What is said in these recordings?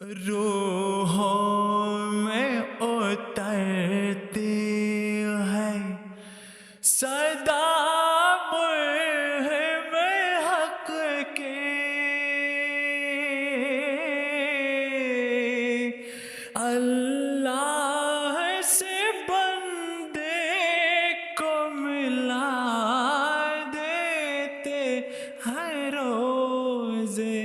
रूहों में उतरती है सदा मुल्हिम हक के अल्लाह से बंदे को मिला देते हर रोज़े.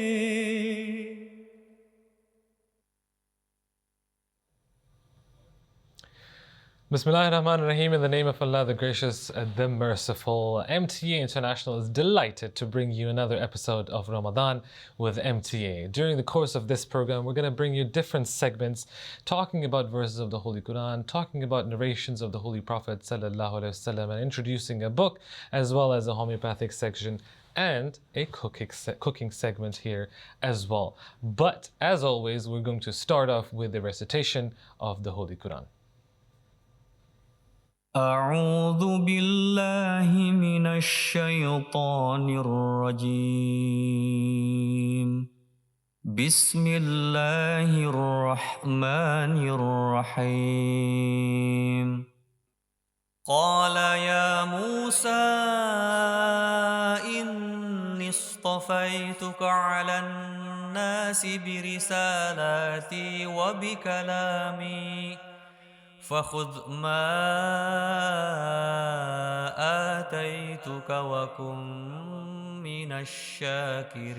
Bismillahir Rahmanir Rahim, in the name of Allah, the Gracious, the Merciful. MTA International is delighted to bring you another episode of Ramadan with MTA. During the course of this program, we're going to bring you different segments talking about verses of the Holy Quran, talking about narrations of the Holy Prophet ﷺ, and introducing a book as well as a homeopathic section and a cooking segment here as well. But as always, we're going to start off with the recitation of the Holy Quran. أعوذ بالله من الشيطان الرجيم بسم الله الرحمن الرحيم قال يا موسى إني اصطفيتك على الناس برسالاتي وبكلامي فخذ ما آتيتك وكن من الشاكرين.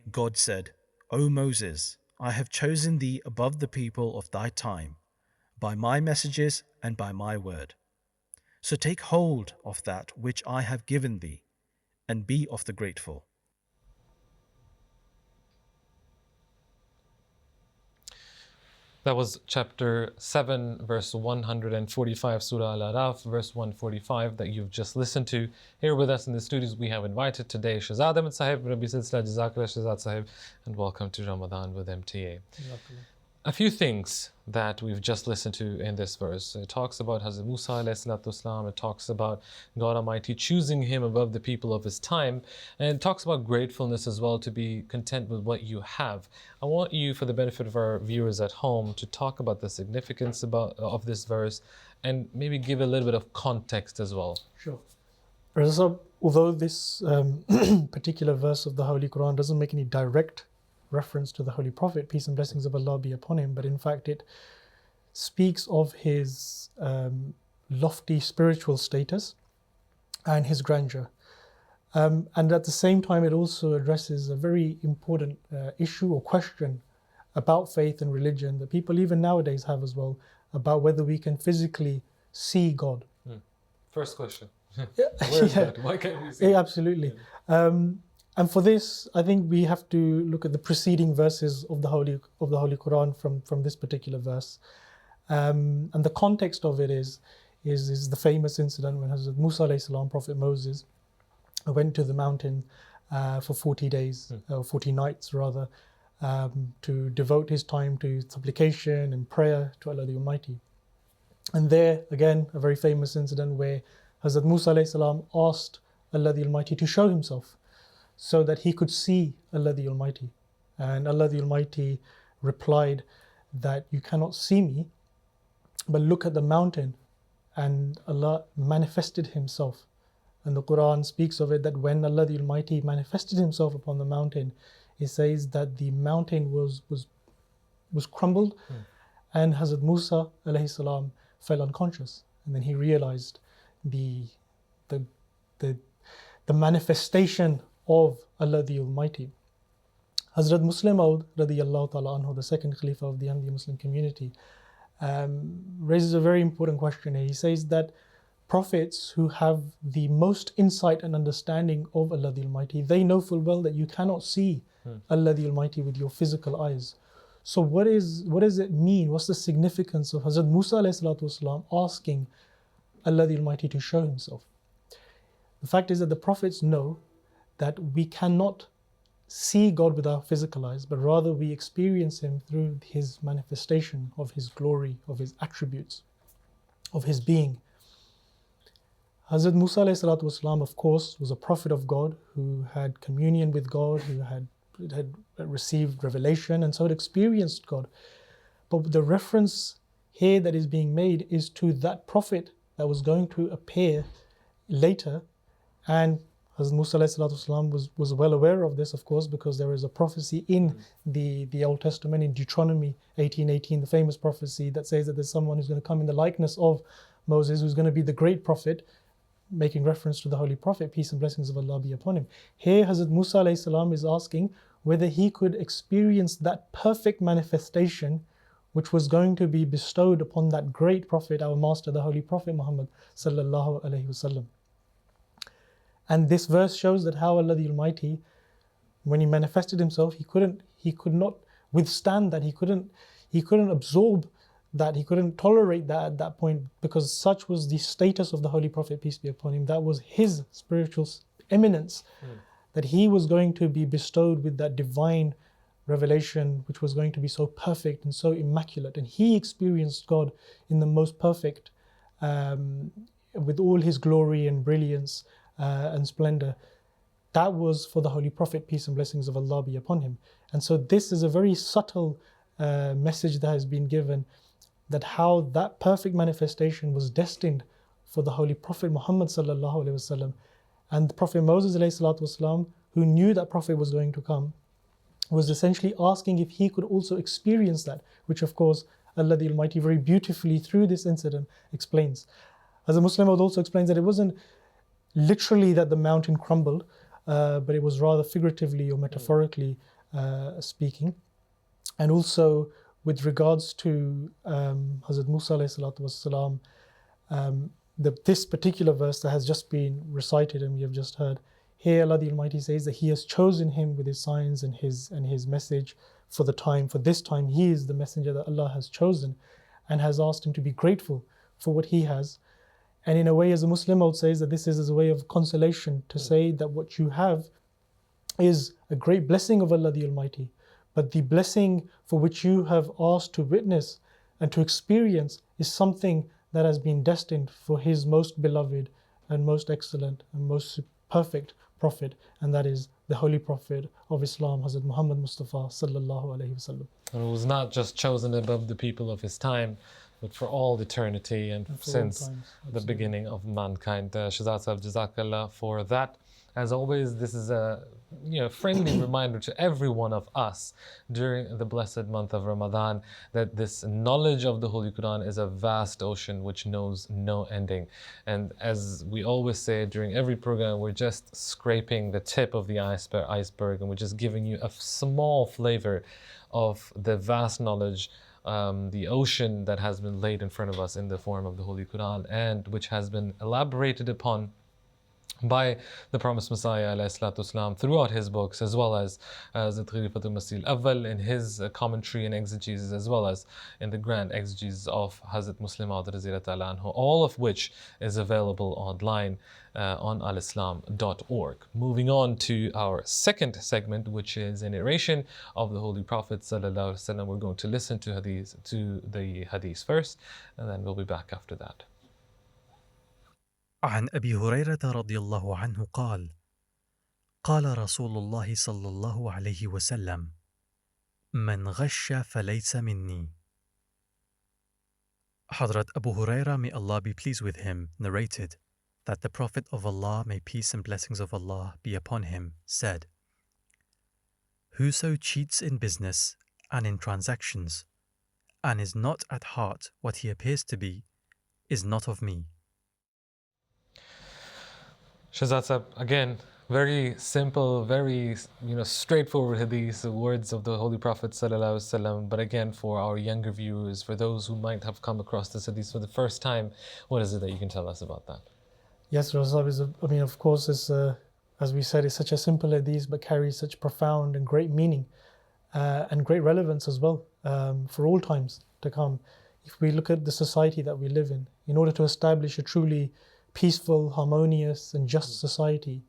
God said, O Moses, I have chosen thee above the people of thy time, by my messages and by my word. So take hold of that which I have given thee, and be of the grateful. That was chapter 7, verse 145, Surah Al-Araf, verse 145 that you've just listened to. Here with us in the studios, we have invited today Shahzad Ahmed Sahib, Rabbi Silsila Jazakallah Shahzad Sahib, and welcome to Ramadan with MTA. A few things that we've just listened to in this verse. It talks about Hazrat Musa ﷺ, it talks about God Almighty choosing him above the people of his time, and it talks about gratefulness as well, to be content with what you have. I want you, for the benefit of our viewers at home, to talk about the significance of this verse and maybe give a little bit of context as well. Sure. Although this particular verse of the Holy Quran doesn't make any direct reference to the Holy Prophet, peace and blessings of Allah be upon him, but in fact it speaks of his lofty spiritual status and his grandeur. And at the same time, it also addresses a very important issue or question about faith and religion that people even nowadays have as well, about whether we can physically see God. First question. Yeah. Where is God? Why can't we see? Yeah, absolutely. And for this, I think we have to look at the preceding verses of the Holy Quran from this particular verse. And the context of it is the famous incident when Hazrat Musa alayhi salam, Prophet Moses, went to the mountain for 40 days, or 40 nights rather, to devote his time to supplication and prayer to Allah the Almighty. And there, again, a very famous incident where Hazrat Musa alayhi salam asked Allah the Almighty to show himself, so that he could see Allah the Almighty. And Allah the Almighty replied that you cannot see me, but look at the mountain. And Allah manifested himself. And the Quran speaks of it that when Allah the Almighty manifested himself upon the mountain, it says that the mountain was crumbled, and Hazrat Musa alayhi salam fell unconscious. And then he realized the manifestation of Allah the Almighty. Hazrat Muslim Maud radiyallahu ta'ala anhu, the second Khalifa of the Ahmadiyya Muslim community, raises a very important question here. He says that prophets who have the most insight and understanding of Allah the Almighty, they know full well that you cannot see Allah the Almighty with your physical eyes. So what does it mean? What's the significance of Hazrat Musa alayhi salatu wasalam asking Allah the Almighty to show himself? The fact is that the prophets know that we cannot see God with our physical eyes, but rather we experience him through his manifestation of his glory, of his attributes, of his being. Hazrat Musa alayhi salatu wasalam, of course, was a prophet of God who had communion with God, who had had received revelation, and so had experienced God. But the reference here that is being made is to that prophet that was going to appear later. And Hazrat Musa was well aware of this, of course, because there is a prophecy in the Old Testament, in Deuteronomy 18:18, the famous prophecy that says that there's someone who's going to come in the likeness of Moses, who's going to be the great prophet, making reference to the Holy Prophet, peace and blessings of Allah be upon him. Here Hazrat Musa is asking whether he could experience that perfect manifestation which was going to be bestowed upon that great prophet, our master, the Holy Prophet Muhammad sallallahu alaihi wasallam. And this verse shows that how Allah the Almighty, when He manifested Himself, He could not withstand that. He couldn't absorb that. He couldn't tolerate that at that point, because such was the status of the Holy Prophet, peace be upon him. That was his spiritual eminence, that he was going to be bestowed with that divine revelation, which was going to be so perfect and so immaculate. And he experienced God in the most perfect, with all His glory and brilliance and splendor. That was for the Holy Prophet, peace and blessings of Allah be upon him. And so this is a very subtle message that has been given, that how that perfect manifestation was destined for the Holy Prophet Muhammad sallallahu alaihi wasallam. And the Prophet Moses alayhi salatu wasalam, who knew that Prophet was going to come, was essentially asking if he could also experience that, which of course Allah the Almighty very beautifully through this incident explains. As a Muslim, also explains that it wasn't literally that the mountain crumbled, but it was rather figuratively or metaphorically speaking. And also with regards to Hazrat Musa alayhi salatu wasalam, this particular verse that has just been recited and we have just heard, here Allah the Almighty says that He has chosen him with His signs and His message for this time. He is the messenger that Allah has chosen and has asked him to be grateful for what he has. And in a way, as a Muslim, I would say that this is as a way of consolation, to say that what you have is a great blessing of Allah the Almighty. But the blessing for which you have asked to witness and to experience is something that has been destined for His most beloved and most excellent and most perfect Prophet, and that is the Holy Prophet of Islam, Hazrat Muhammad Mustafa sallallahu alaihi wasallam. And it was not just chosen above the people of his time, but for all eternity and since the beginning of mankind. Shahzad Sahib, Jazakallah for that. As always, this is a friendly reminder to every one of us during the blessed month of Ramadan that this knowledge of the Holy Quran is a vast ocean which knows no ending. And as we always say during every program, we're just scraping the tip of the iceberg, and we're just giving you a small flavor of the vast knowledge, the ocean that has been laid in front of us in the form of the Holy Quran, and which has been elaborated upon by the promised Messiah والسلام, throughout his books, as well as Hazrat Khalifatul Masih al-Awwal in his commentary and exegesis, as well as in the grand exegesis of Hazrat Muslim Maud radhiyallahu ta'ala anhu, all of which is available online on alislam.org. Moving on to our second segment, which is a narration of the Holy Prophet sallallahu alaihi wasallam. We're going to listen to the hadith first, and then we'll be back after that. عن أبي هريرة رضي الله عنه قال: قال رسول الله صلى الله عليه وسلم: من غش فليس مني. Hazrat Abu Huraira, may Allah be pleased with him, narrated that the Prophet of Allah, may peace and blessings of Allah be upon him, said: Whoso cheats in business and in transactions, and is not at heart what he appears to be, is not of me. Shahzad Sahib, again, very simple, very straightforward hadith, words of the Holy Prophet sallallahu alaihi wasallam. But again, for our younger viewers, for those who might have come across this hadith for the first time, what is it that you can tell us about that? Yes, Rasul, of course, it's, as we said, it's such a simple hadith, but carries such profound and great meaning and great relevance as well for all times to come. If we look at the society that we live in order to establish a truly peaceful, harmonious and just society,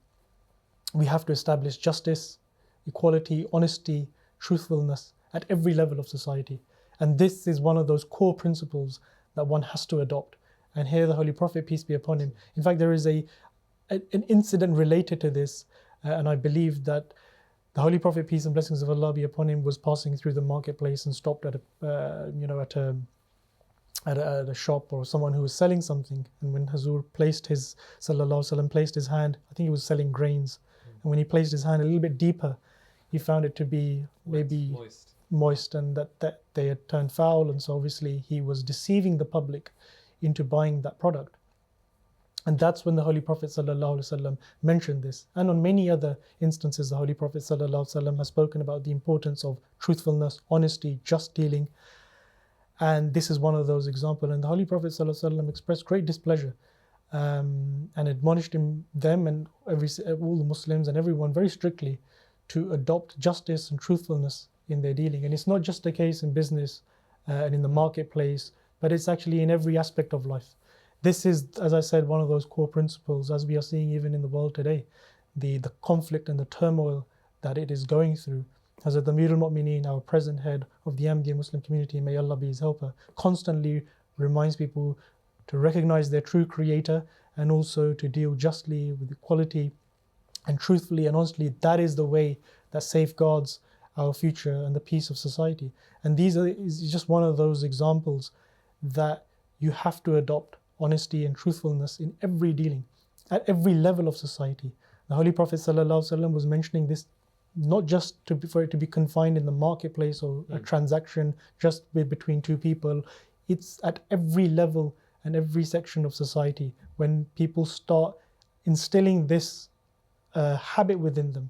we have to establish justice, equality, honesty, truthfulness at every level of society. And this is one of those core principles that one has to adopt. And here the Holy Prophet, peace be upon him, in fact there is an incident related to this, and I believe that the Holy Prophet, peace and blessings of Allah be upon him, was passing through the marketplace and stopped at a shop or someone who was selling something. And when Hazur placed his hand, I think he was selling grains, and when he placed his hand a little bit deeper, he found it to be maybe moist, and that they had turned foul, and so obviously he was deceiving the public into buying that product. And that's when the Holy Prophet ﷺ mentioned this. And on many other instances, the Holy Prophet ﷺ has spoken about the importance of truthfulness, honesty, just dealing. And this is one of those examples. And the Holy Prophet ﷺ expressed great displeasure and admonished them and all the Muslims and everyone very strictly to adopt justice and truthfulness in their dealing. And it's not just a case in business and in the marketplace, but it's actually in every aspect of life. This is, as I said, one of those core principles, as we are seeing even in the world today, the conflict and the turmoil that it is going through. Hazrat Amir al-Mu'mineen, our present head of the MTA Muslim community, may Allah be his helper, constantly reminds people to recognize their true creator and also to deal justly with equality and truthfully and honestly. That is the way that safeguards our future and the peace of society. And is just one of those examples that you have to adopt honesty and truthfulness in every dealing, at every level of society. The Holy Prophet ﷺ was mentioning this not just for it to be confined in the marketplace or a transaction just between two people. It's at every level and every section of society. When people start instilling this habit within them,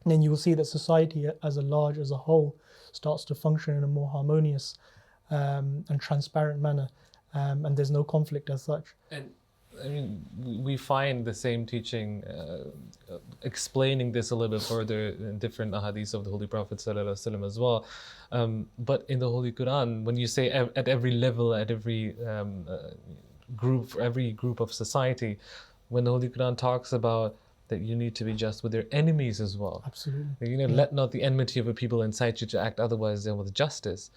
then you will see that society as a whole starts to function in a more harmonious and transparent manner. And there's no conflict as such. And I mean, we find the same teaching explaining this a little bit further in different ahadith of the Holy Prophet ﷺ as well. But in the Holy Quran, when you say at every level, at every group, for every group of society, when the Holy Quran talks about that you need to be just with your enemies as well. Absolutely. Let not the enmity of a people incite you to act otherwise than with justice.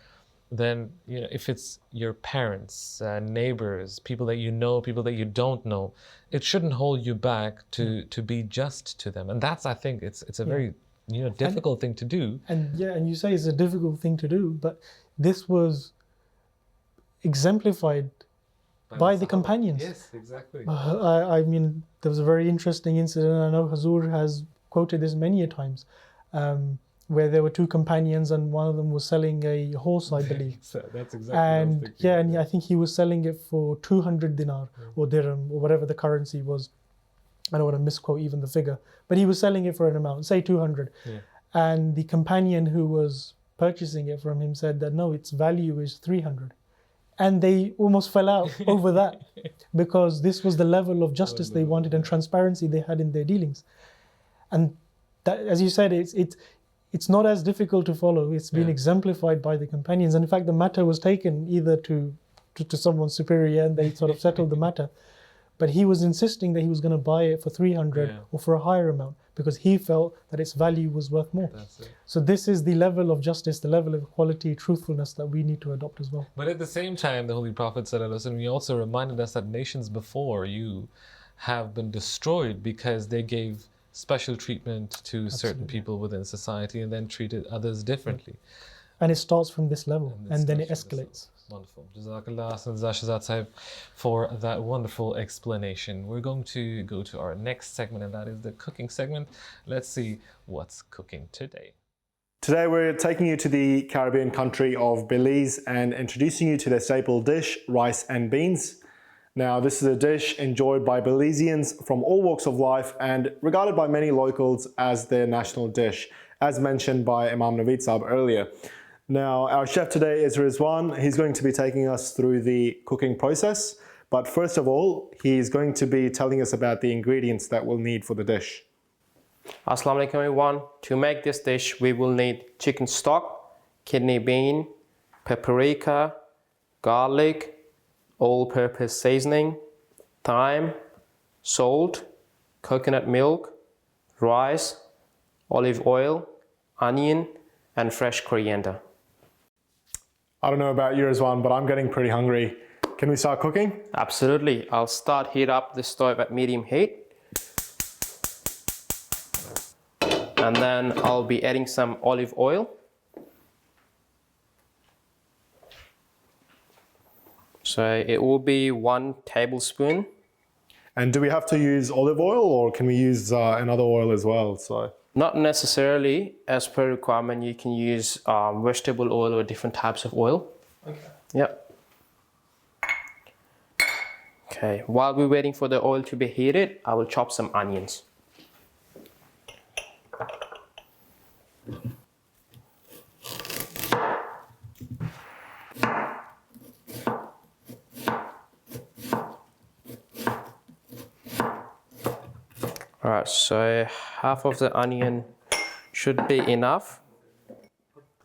Then, if it's your parents, neighbors, people that you know, people that you don't know, it shouldn't hold you back to be just to them. And that's, I think, it's a very difficult thing to do. And you say it's a difficult thing to do, but this was exemplified by the companions. Yes, exactly. I mean, there was a very interesting incident. I know Hazur has quoted this many a times. Where there were two companions and one of them was selling a horse, I believe. So that's exactly and what I was thinking. and I think he was selling it for 200 dinar or dirham or whatever the currency was. I don't want to misquote even the figure, but he was selling it for an amount, say 200. Yeah. And the companion who was purchasing it from him said that no, its value is 300. And they almost fell out over that because this was the level of justice they wanted and transparency they had in their dealings. And that, as you said, it's not as difficult to follow. It's been exemplified by the companions. And in fact, the matter was taken either to someone superior and they sort of settled the matter. But he was insisting that he was going to buy it for 300 or for a higher amount because he felt that its value was worth more. That's it. So this is the level of justice, the level of equality, truthfulness that we need to adopt as well. But at the same time, the Holy Prophet ﷺ, he also reminded us that nations before you have been destroyed because they gave special treatment to certain people within society and then treated others differently. And it starts from this level and then it escalates. Wonderful. Jazakallah Shahzad Sahib for that wonderful explanation. We're going to go to our next segment, and that is the cooking segment. Let's see what's cooking today. Today we're taking you to the Caribbean country of Belize and introducing you to their staple dish, rice and beans. Now, this is a dish enjoyed by Belizeans from all walks of life and regarded by many locals as their national dish, as mentioned by Imam Naveed Saab earlier. Now, our chef today is Rizwan. He's going to be taking us through the cooking process. But first of all, he's going to be telling us about the ingredients that we'll need for the dish. Assalamu alaikum everyone. To make this dish, we will need chicken stock, kidney bean, paprika, garlic, all-purpose seasoning, thyme, salt, coconut milk, rice, olive oil, onion, and fresh coriander. I don't know about you, Rizwan, but I'm getting pretty hungry. Can we start cooking? Absolutely. I'll heat up the stove at medium heat. And then I'll be adding some olive oil. So it will be 1 tablespoon. And do we have to use olive oil, or can we use another oil as well? So Not necessarily. As per requirement, you can use vegetable oil or different types of oil. Okay. Yep. Okay, while we're waiting for the oil to be heated, I will chop some onions. Alright, so half of the onion should be enough.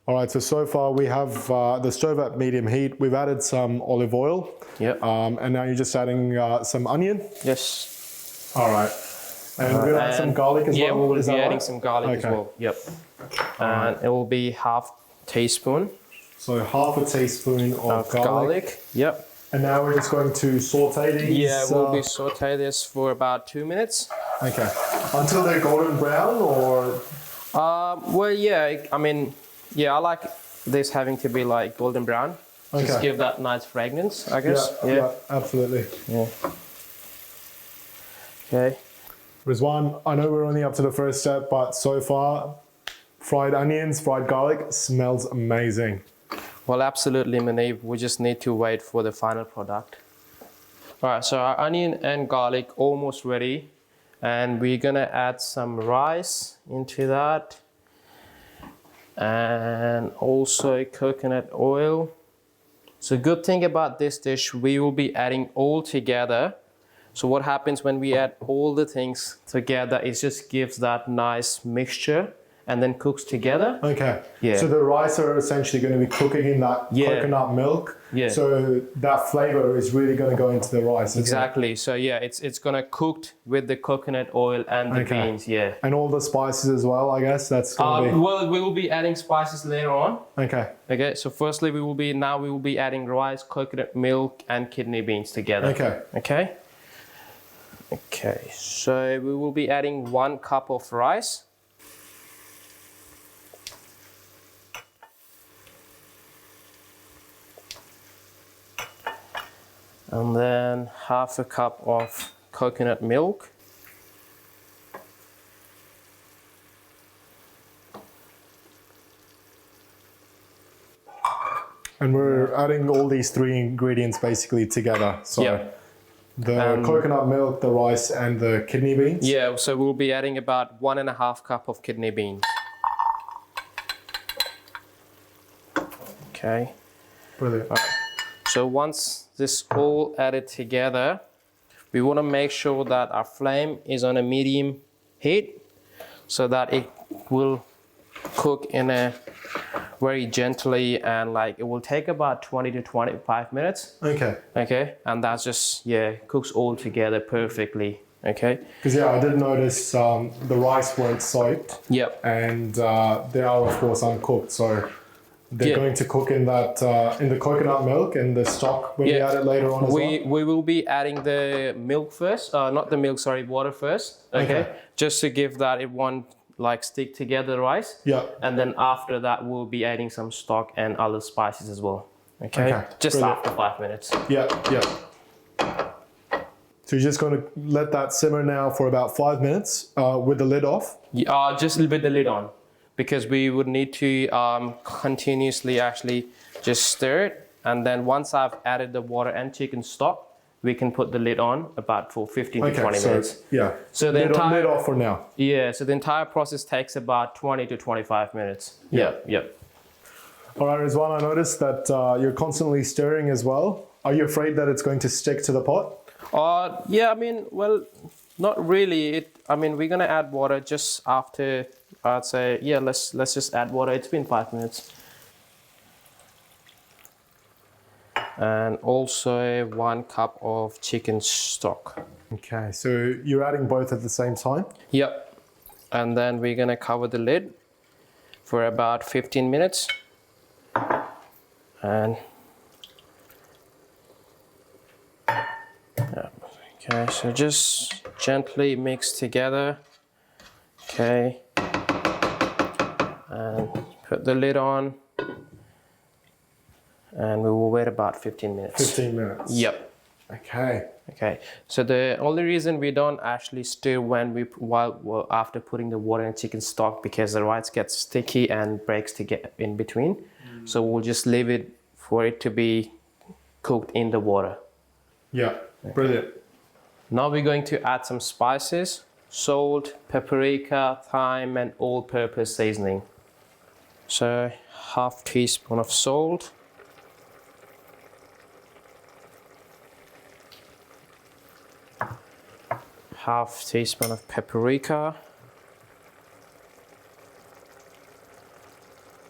all right, so far we have the stove at medium heat. We've added some olive oil. Yep. And now you're just adding some onion. Yes. All right. And we're gonna add some garlic as well. Yeah, we will Is be that adding right? some garlic as Okay. well. Yep. And it will be half teaspoon So half a teaspoon of garlic. Yep. And now we're just going to saute these. Yeah, we'll be saute this for about 2 minutes. Okay. Until they're golden brown, or Well, yeah, I mean, yeah, I like this having to be like golden brown. Just Okay. give that nice fragrance, I guess. yeah, absolutely. Yeah. Okay. Rizwan, I know we're only up to the first step, but so far, fried onions, fried garlic smells amazing. Well, absolutely, Manib. We just need to wait for the final product. All right, so our onion and garlic almost ready. And we're gonna add some rice into that. And also coconut oil. So good thing about this dish, we will be adding all together. So what happens when we add all the things together, it just gives that nice mixture and then cooks together. Okay. Yeah. So the rice are essentially going to be cooking in that Yeah. coconut milk. Yeah. So that flavor is really going to go into the rice. isn't it? Exactly. So yeah, it's gonna cooked with the coconut oil and the Okay. beans. Yeah. And all the spices as well, I guess. That's going to Well, we will be adding spices later on. be. Okay. Okay. So firstly, we will be adding rice, coconut milk, and kidney beans together. Okay. Okay. Okay. So we will be adding 1 cup of rice. And then half a cup of coconut milk. And we're adding all these 3 ingredients basically together. So Yeah. the coconut milk, the rice, and the kidney beans. Yeah, so we'll be adding about 1.5 cup of kidney beans. Okay. Brilliant. So once this all added together, we want to make sure that our flame is on a medium heat so that it will cook in a very gently, and like it will take about 20 to 25 minutes. Okay. Okay, and that's just, yeah, cooks all together perfectly. Okay. Because I did notice the rice weren't soaked, Yep. and they are of course uncooked. So they're Yeah. going to cook in that in the coconut milk and the stock when we Yeah. add it later on as well. We will be adding the milk first, not the milk, sorry, water first. Okay. Just to give that it won't like stick together rice. Yeah. And then after that, we'll be adding some stock and other spices as well. Okay. Okay, Just brilliant. after 5 minutes. Yeah. Yeah. So you're just going to let that simmer now for about 5 minutes with the lid off. Just a little bit the lid on, because we would need to continuously actually just stir it. And then once I've added the water and chicken stock, we can put the lid on about for 15 to 20 minutes. Yeah. So the lid off for now. Yeah, so the entire process takes about 20 to 25 minutes. Yeah. Yep. All right, Rizwan, I noticed that you're constantly stirring as well. Are you afraid that it's going to stick to the pot? Yeah, I mean, well, not really. We're gonna add water just after. I'd say, yeah, let's just add water. It's been 5 minutes. And also 1 cup of chicken stock. Okay, so you're adding both at the same time? Yep. And then we're gonna cover the lid for about 15 minutes. And okay, so just gently mix together. Okay. put the lid on, and we will wait about 15 minutes. 15 minutes. Yep. Okay. Okay. So the only reason we don't actually stir after putting the water in chicken stock, because the rice gets sticky and breaks to get in between. So we'll just leave it for it to be cooked in the water. Yeah. Brilliant. Now we're going to add some spices: salt, paprika, thyme, and all-purpose seasoning. So half teaspoon of salt. Half teaspoon of paprika.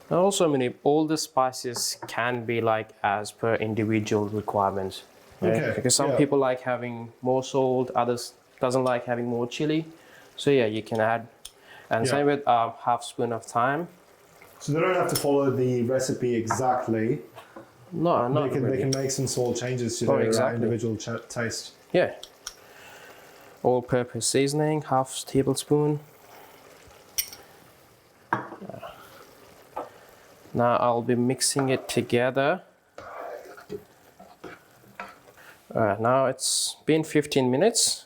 And also, all the spices can be like as per individual requirements. Right? Okay. Because some people like having more salt, others doesn't like having more chili. So yeah, you can add. And same with half spoon of thyme. So they don't have to follow the recipe exactly. No, not They really. can make some small changes to their individual taste. Yeah. All-purpose seasoning, half tablespoon. Now I'll be mixing it together. Now it's been 15 minutes.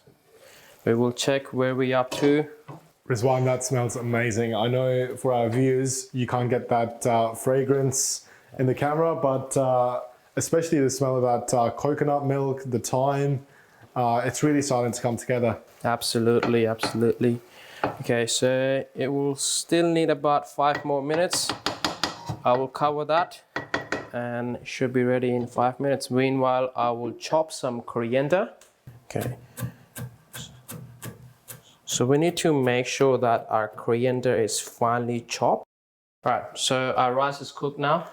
We will check where we're up to. Rizwan, that smells amazing. I know for our viewers, you can't get that fragrance in the camera, but especially the smell of that coconut milk, the thyme, it's really starting to come together. Absolutely, absolutely. Okay, so it will still need about 5 more minutes. I will cover that and it should be ready in 5 minutes. Meanwhile, I will chop some coriander. Okay. So we need to make sure that our coriander is finely chopped. All right, so our rice is cooked now.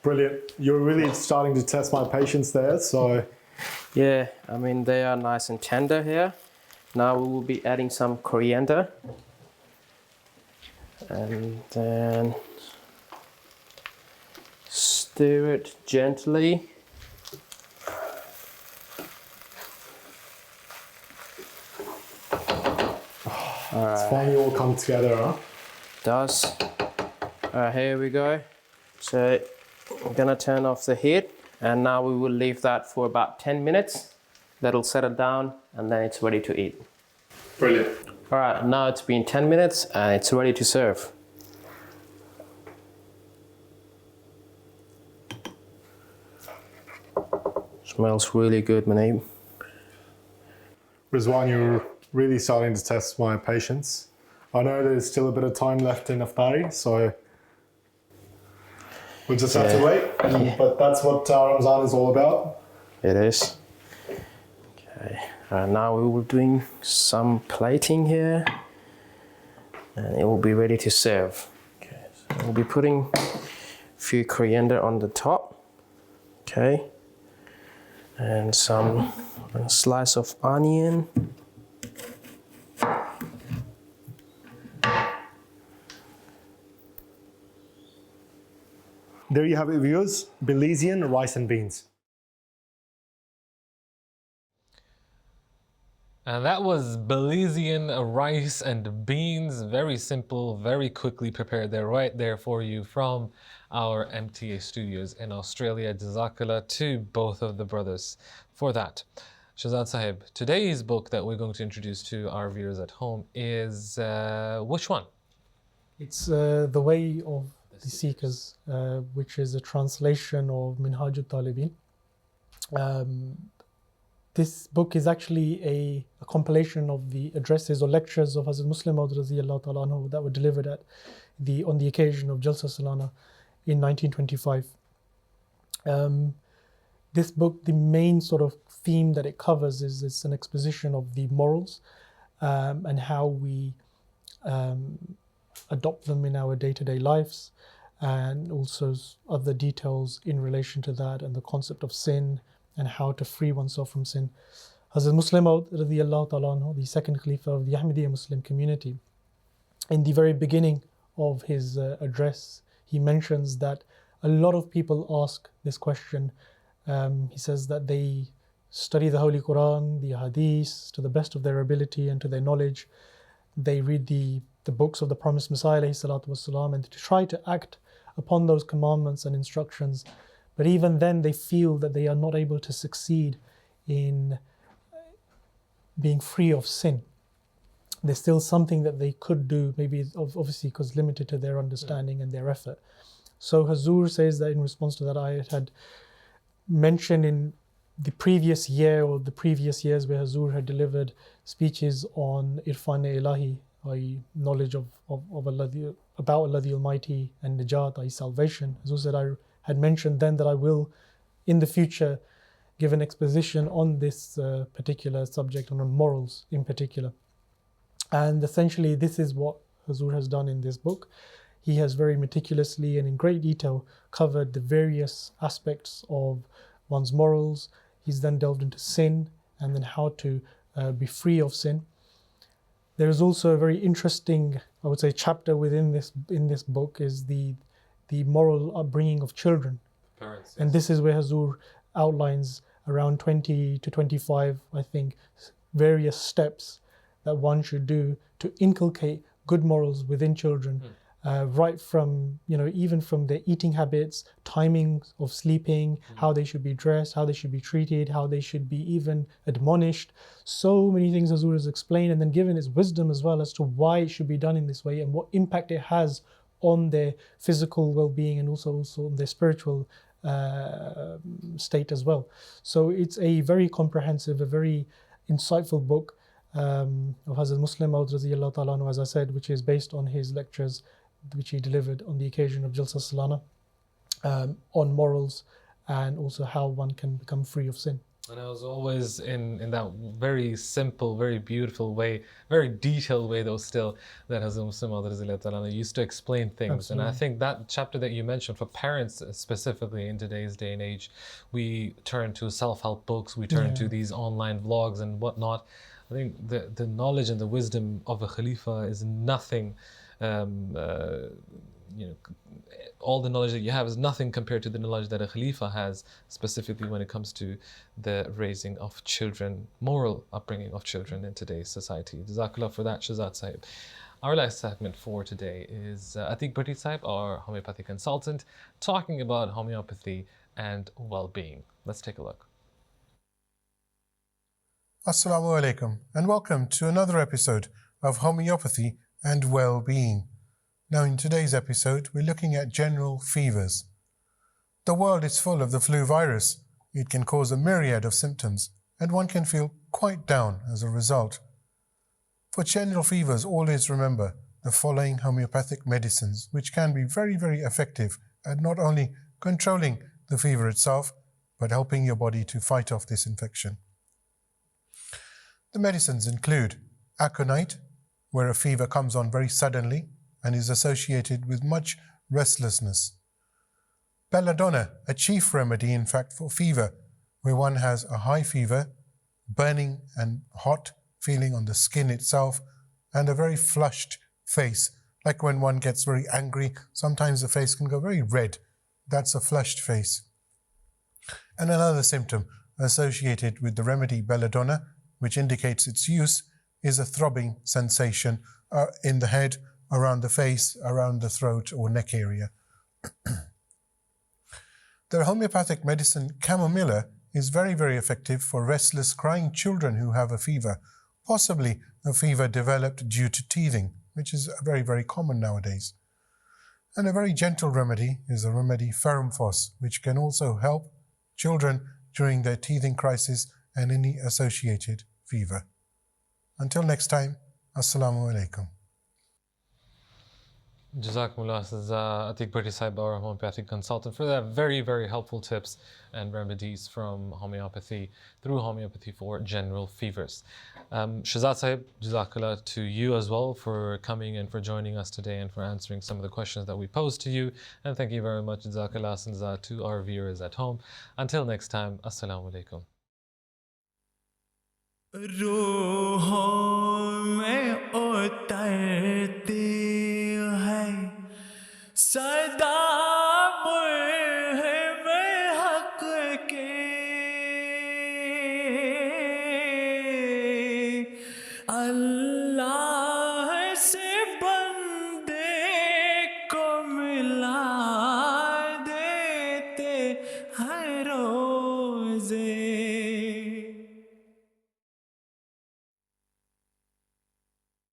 Brilliant. You're really starting to test my patience there, so... Yeah, I mean, they are nice and tender here. Now we will be adding some coriander. And then stir it gently. It's finally all come together, huh? Does. Alright, here we go. So I'm gonna turn off the heat, and now we will leave that for about 10 minutes. That'll settle down, and then it's ready to eat. Brilliant. Alright, now it's been 10 minutes and it's ready to serve. Smells really good, Manib. Rizwan, you're really starting to test my patience. I know there's still a bit of time left in Iftari, so we'll just have to wait. But that's what Ramadan is all about. It is. Okay, now we will doing some plating here, and it will be ready to serve. Okay, so we'll be putting a few coriander on the top. Okay, and a slice of onion. There you have it, viewers. Belizean rice and beans. And that was Belizean rice and beans. Very simple, very quickly prepared. They're right there for you from our MTA studios in Australia. Jazakallah to both of the brothers for that. Shahzad Sahib, today's book that we're going to introduce to our viewers at home is which one? It's The Way of the Seekers, which is a translation of Minhajut Talibin. This book is actually a compilation of the addresses or lectures of Hazrat Muslim Maud radhiyallahu ta'ala anhu that were delivered on the occasion of Jalsa Salana in 1925. This book, the main sort of theme that it covers is it's an exposition of the morals and how we adopt them in our day-to-day lives, and also other details in relation to that and the concept of sin and how to free oneself from sin. Hazrat Muslim Maud radhiyallahu ta'ala anhu, the second Khalifa of the Ahmadiyya Muslim community, in the very beginning of his address, he mentions that a lot of people ask this question. He says that they study the Holy Quran, the Hadiths, to the best of their ability and to their knowledge. They read the books of the promised Messiah alayhi salatu wasalam, and to try to act upon those commandments and instructions. But even then, they feel that they are not able to succeed in being free of sin. There's still something that they could do, maybe obviously because limited to their understanding and their effort. So Hazur says that in response to that ayat had mentioned in the previous year or the previous years where Hazur had delivered speeches on Irfan-e-Ilahi, i.e. knowledge of Allah, about Allah the Almighty, and Najat, i.e. salvation. Hazur said, I had mentioned then that I will in the future give an exposition on this particular subject, on morals in particular. And essentially this is what Hazur has done in this book. He has very meticulously and in great detail covered the various aspects of one's morals. He's then delved into sin and then how to be free of sin. There is also a very interesting, I would say, chapter within this book is the moral upbringing of children. Parents, yes. And this is where Hazur outlines around 20 to 25, I think, various steps that one should do to inculcate good morals within children, right from, even from their eating habits, timing of sleeping, how they should be dressed, how they should be treated, how they should be even admonished. So many things Hazur has explained and then given his wisdom as well as to why it should be done in this way and what impact it has on their physical well-being and also on their spiritual state as well. So it's a very comprehensive, a very insightful book of Hazrat Muslim Maud Radiyallahu Ta'ala anhu, as I said, which is based on his lectures which he delivered on the occasion of Jalsa Salana on morals and also how one can become free of sin. And I was always in that very simple, very beautiful way, very detailed way though still, that Hazrat Muslim Maud used to explain things. Absolutely. And I think that chapter that you mentioned for parents specifically in today's day and age, we turn to self-help books, we turn to these online vlogs and whatnot. I think the knowledge and the wisdom of a Khalifa is nothing, all the knowledge that you have is nothing compared to the knowledge that a Khalifa has, specifically when it comes to the raising of children, moral upbringing of children in today's society. Jazakallah for that, Shazad Sahib. Our last segment for today is Atiq Bhatti Sahib, our homeopathic consultant, talking about homeopathy and well-being. Let's take a look. Assalamu alaikum and welcome to another episode of Homeopathy and Well-Being. Now in today's episode we're looking at general fevers. The world is full of the flu virus. It can cause a myriad of symptoms and one can feel quite down as a result. For general fevers, always remember the following homeopathic medicines which can be very, very effective at not only controlling the fever itself but helping your body to fight off this infection. The medicines include aconite, where a fever comes on very suddenly and is associated with much restlessness. Belladonna, a chief remedy in fact for fever, where one has a high fever, burning and hot feeling on the skin itself, and a very flushed face, like when one gets very angry, sometimes the face can go very red. That's a flushed face. And another symptom associated with the remedy belladonna, which indicates its use, is a throbbing sensation in the head, around the face, around the throat or neck area. The homeopathic medicine chamomilla is very, very effective for restless crying children who have a fever, possibly a fever developed due to teething, which is very, very common nowadays. And a very gentle remedy is a remedy Ferumphos, which can also help children during their teething crisis and any associated fever. Until next time, Assalamu alaikum. Jazakumullah, Atiq Bhatti Sahib, our homeopathic consultant, for that very, very helpful tips and remedies from homeopathy, through homeopathy for general fevers. Shazad Sahib, Jazakallah to you as well for coming and for joining us today and for answering some of the questions that we posed to you. And thank you very much, Jazakallah Sanza, to our viewers at home. Until next time, Assalamu alaikum. रूहों में उतरती है सदा मुल्हिम हक के अल्लाह से बंदे को मिला है